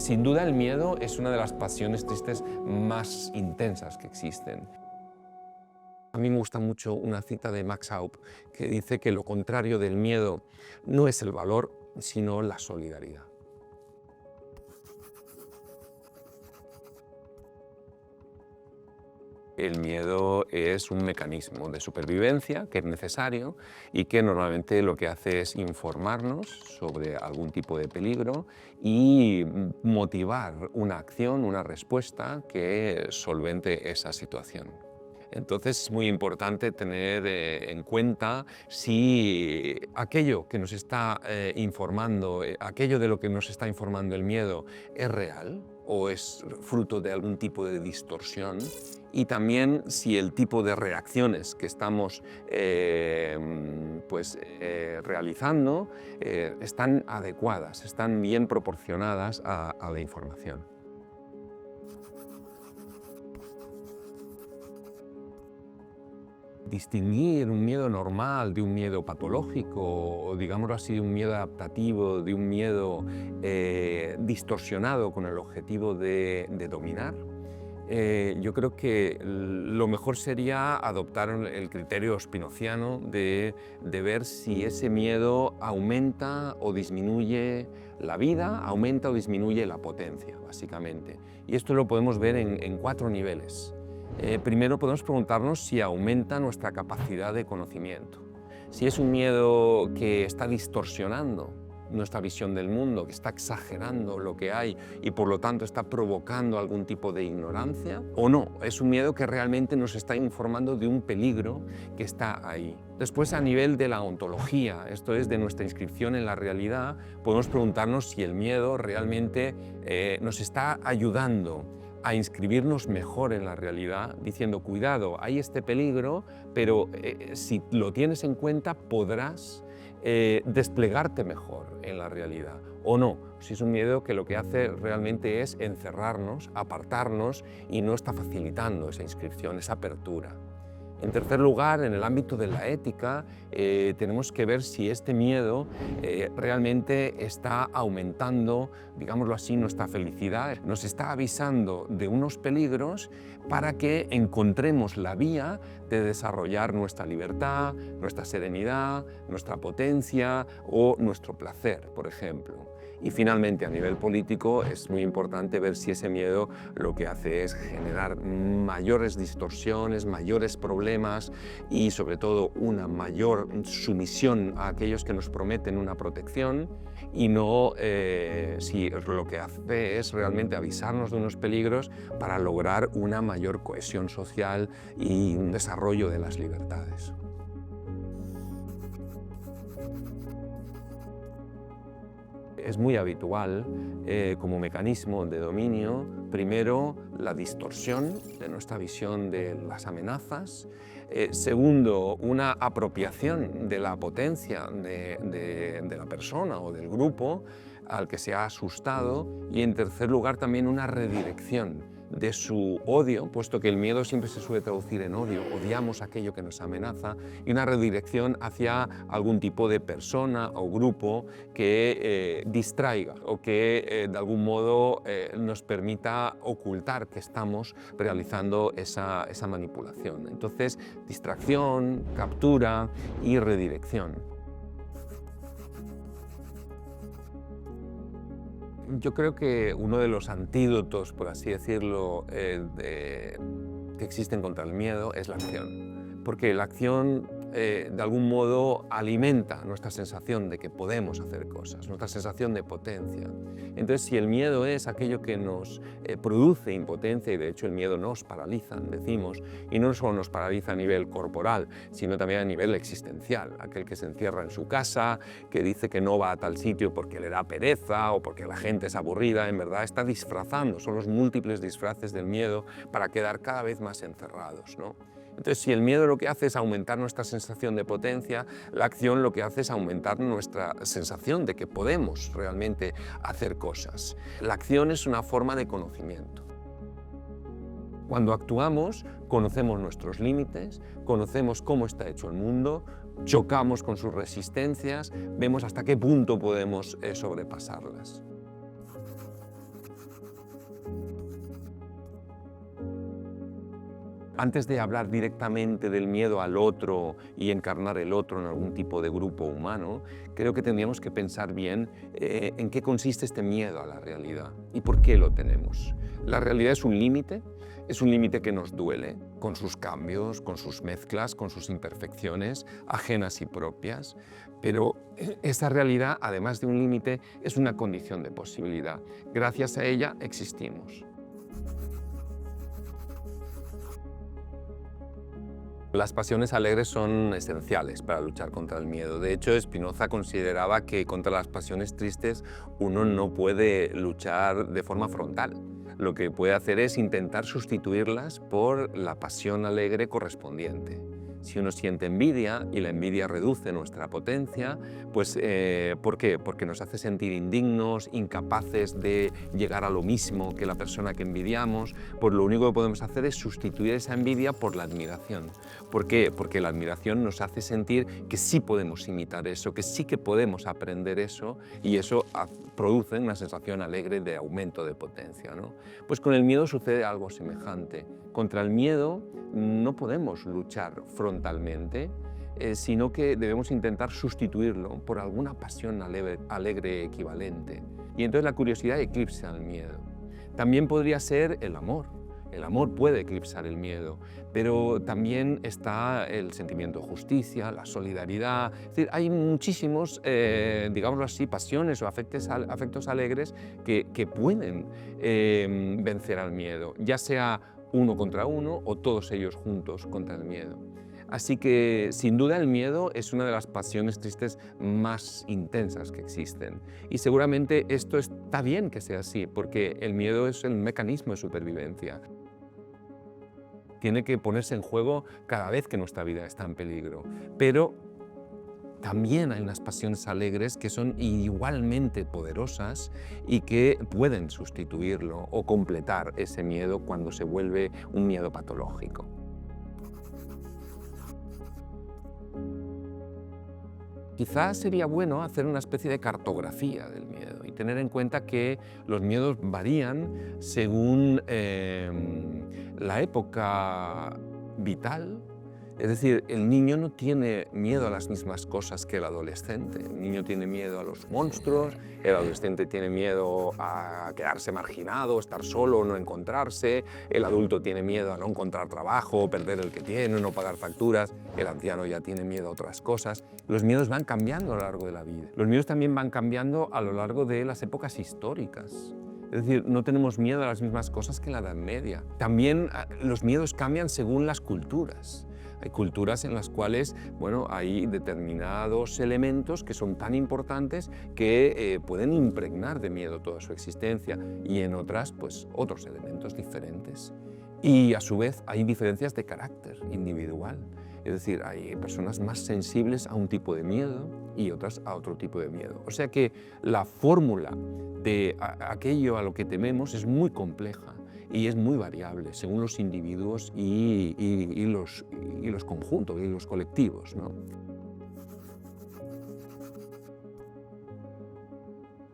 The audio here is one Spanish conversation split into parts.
Sin duda el miedo es una de las pasiones tristes más intensas que existen. A mí me gusta mucho una cita de Max Haupt que dice que lo contrario del miedo no es el valor, sino la solidaridad. El miedo es un mecanismo de supervivencia que es necesario y que normalmente lo que hace es informarnos sobre algún tipo de peligro y motivar una acción, una respuesta que solvente esa situación. Entonces es muy importante tener en cuenta si aquello que nos está informando, aquello de lo que nos está informando el miedo es real o es fruto de algún tipo de distorsión, y también si el tipo de reacciones que estamos realizando están adecuadas, están bien proporcionadas a la información. Distinguir un miedo normal de un miedo patológico, o digámoslo así, de un miedo adaptativo, de un miedo distorsionado con el objetivo de dominar, yo creo que lo mejor sería adoptar el criterio spinoziano de ver si ese miedo aumenta o disminuye la vida, aumenta o disminuye la potencia, básicamente. Y esto lo podemos ver en 4 niveles. Primero podemos preguntarnos si aumenta nuestra capacidad de conocimiento. Si es un miedo que está distorsionando nuestra visión del mundo, que está exagerando lo que hay y por lo tanto está provocando algún tipo de ignorancia, o no, es un miedo que realmente nos está informando de un peligro que está ahí. Después, a nivel de la ontología, esto es de nuestra inscripción en la realidad, podemos preguntarnos si el miedo realmente nos está ayudando a inscribirnos mejor en la realidad, diciendo, cuidado, hay este peligro, pero si lo tienes en cuenta podrás desplegarte mejor en la realidad, o no, si es un miedo que lo que hace realmente es encerrarnos, apartarnos y no está facilitando esa inscripción, esa apertura. En tercer lugar, en el ámbito de la ética, tenemos que ver si este miedo realmente está aumentando, digámoslo así, nuestra felicidad. Nos está avisando de unos peligros para que encontremos la vía de desarrollar nuestra libertad, nuestra serenidad, nuestra potencia o nuestro placer, por ejemplo. Y finalmente, a nivel político, es muy importante ver si ese miedo lo que hace es generar mayores distorsiones, mayores problemas y sobre todo una mayor sumisión a aquellos que nos prometen una protección, y no si lo que hace es realmente avisarnos de unos peligros para lograr una mayor cohesión social y un desarrollo de las libertades. Es muy habitual como mecanismo de dominio, primero, la distorsión de nuestra visión de las amenazas, segundo, una apropiación de la potencia de la persona o del grupo al que se ha asustado, y en tercer lugar también una redirección de su odio, puesto que el miedo siempre se suele traducir en odio, odiamos aquello que nos amenaza, y una redirección hacia algún tipo de persona o grupo que distraiga o que de algún modo nos permita ocultar que estamos realizando esa manipulación. Entonces, distracción, captura y redirección. Yo creo que uno de los antídotos, por así decirlo, que existen contra el miedo es la acción. Porque la acción, de algún modo, alimenta nuestra sensación de que podemos hacer cosas, nuestra sensación de potencia. Entonces, si el miedo es aquello que nos produce impotencia, y de hecho el miedo nos paraliza, decimos, y no solo nos paraliza a nivel corporal, sino también a nivel existencial, aquel que se encierra en su casa, que dice que no va a tal sitio porque le da pereza o porque la gente es aburrida, en verdad está disfrazando, son los múltiples disfraces del miedo para quedar cada vez más encerrados, ¿no? Entonces, si el miedo lo que hace es aumentar nuestra sensación de potencia, la acción lo que hace es aumentar nuestra sensación de que podemos realmente hacer cosas. La acción es una forma de conocimiento. Cuando actuamos, conocemos nuestros límites, conocemos cómo está hecho el mundo, chocamos con sus resistencias, vemos hasta qué punto podemos sobrepasarlas. antes de hablar directamente del miedo al otro y encarnar el otro en algún tipo de grupo humano, creo que tendríamos que pensar bien en qué consiste este miedo a la realidad y por qué lo tenemos. La realidad es un límite que nos duele, con sus cambios, con sus mezclas, con sus imperfecciones, ajenas y propias, pero esa realidad, además de un límite, es una condición de posibilidad. Gracias a ella existimos. Las pasiones alegres son esenciales para luchar contra el miedo. De hecho, Spinoza consideraba que contra las pasiones tristes uno no puede luchar de forma frontal. Lo que puede hacer es intentar sustituirlas por la pasión alegre correspondiente. Si uno siente envidia y la envidia reduce nuestra potencia, pues ¿por qué? Porque nos hace sentir indignos, incapaces de llegar a lo mismo que la persona que envidiamos, pues lo único que podemos hacer es sustituir esa envidia por la admiración. ¿Por qué? Porque la admiración nos hace sentir que sí podemos imitar eso, que sí que podemos aprender eso, y eso produce una sensación alegre de aumento de potencia, ¿no? Pues con el miedo sucede algo semejante. Contra el miedo no podemos luchar frontalmente, sino que debemos intentar sustituirlo por alguna pasión alegre equivalente. Y entonces la curiosidad eclipsa el miedo. También podría ser el amor. El amor puede eclipsar el miedo, pero también está el sentimiento de justicia, la solidaridad. Es decir, hay muchísimos, digámoslo así, pasiones o afectos alegres que pueden vencer al miedo, ya sea uno contra uno o todos ellos juntos contra el miedo. Así que, sin duda, el miedo es una de las pasiones tristes más intensas que existen. Y seguramente esto está bien que sea así, porque el miedo es el mecanismo de supervivencia. Tiene que ponerse en juego cada vez que nuestra vida está en peligro. Pero también hay unas pasiones alegres que son igualmente poderosas y que pueden sustituirlo o completar ese miedo cuando se vuelve un miedo patológico. Quizás sería bueno hacer una especie de cartografía del miedo y tener en cuenta que los miedos varían según la época vital. Es decir, el niño no tiene miedo a las mismas cosas que el adolescente. El niño tiene miedo a los monstruos, el adolescente tiene miedo a quedarse marginado, estar solo, no encontrarse, el adulto tiene miedo a no encontrar trabajo, perder el que tiene, no pagar facturas, el anciano ya tiene miedo a otras cosas. Los miedos van cambiando a lo largo de la vida. Los miedos también van cambiando a lo largo de las épocas históricas. Es decir, no tenemos miedo a las mismas cosas que en la Edad Media. También los miedos cambian según las culturas. Hay culturas en las cuales, bueno, hay determinados elementos que son tan importantes que pueden impregnar de miedo toda su existencia, y en otras, pues, otros elementos diferentes. Y a su vez hay diferencias de carácter individual. Es decir, hay personas más sensibles a un tipo de miedo y otras a otro tipo de miedo. O sea que la fórmula de aquello a lo que tememos es muy compleja y es muy variable según los individuos y los conjuntos y los colectivos, ¿no?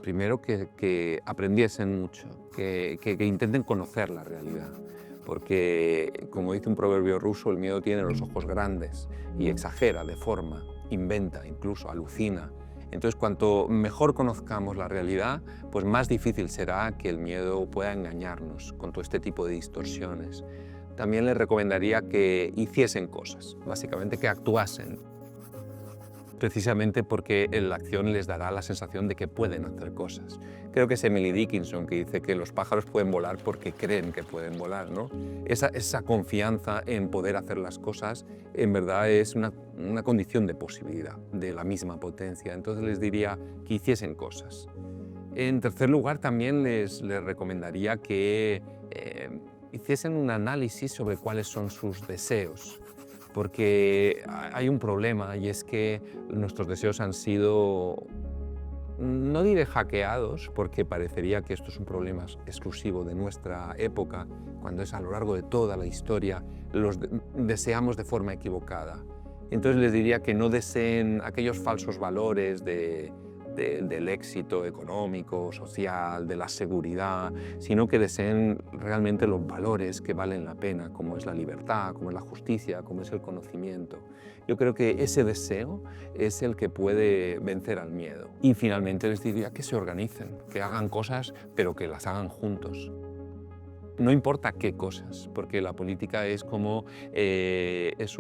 Primero que aprendiesen mucho, que intenten conocer la realidad, porque, como dice un proverbio ruso, el miedo tiene los ojos grandes y exagera, deforma, inventa, incluso alucina. Entonces, cuanto mejor conozcamos la realidad, pues más difícil será que el miedo pueda engañarnos con todo este tipo de distorsiones. También les recomendaría que hiciesen cosas, básicamente que actuasen, precisamente porque la acción les dará la sensación de que pueden hacer cosas. Creo que es Emily Dickinson que dice que los pájaros pueden volar porque creen que pueden volar, ¿no? Esa confianza en poder hacer las cosas en verdad es una condición de posibilidad, de la misma potencia. Entonces les diría que hiciesen cosas. En tercer lugar, también les recomendaría que hiciesen un análisis sobre cuáles son sus deseos, porque hay un problema, y es que nuestros deseos han sido, no diré hackeados, porque parecería que esto es un problema exclusivo de nuestra época, cuando es a lo largo de toda la historia, los deseamos de forma equivocada. Entonces les diría que no deseen aquellos falsos valores de del éxito económico, social, de la seguridad, sino que deseen realmente los valores que valen la pena, como es la libertad, como es la justicia, como es el conocimiento. Yo creo que ese deseo es el que puede vencer al miedo. Y finalmente les diría que se organicen, que hagan cosas, pero que las hagan juntos. No importa qué cosas, porque la política es como, es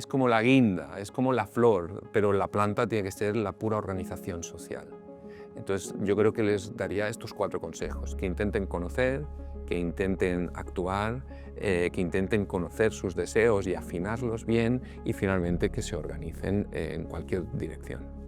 como la guinda, es como la flor, pero la planta tiene que ser la pura organización social. Entonces yo creo que les daría estos 4 consejos: que intenten conocer, que intenten actuar, que intenten conocer sus deseos y afinarlos bien, y finalmente que se organicen en cualquier dirección.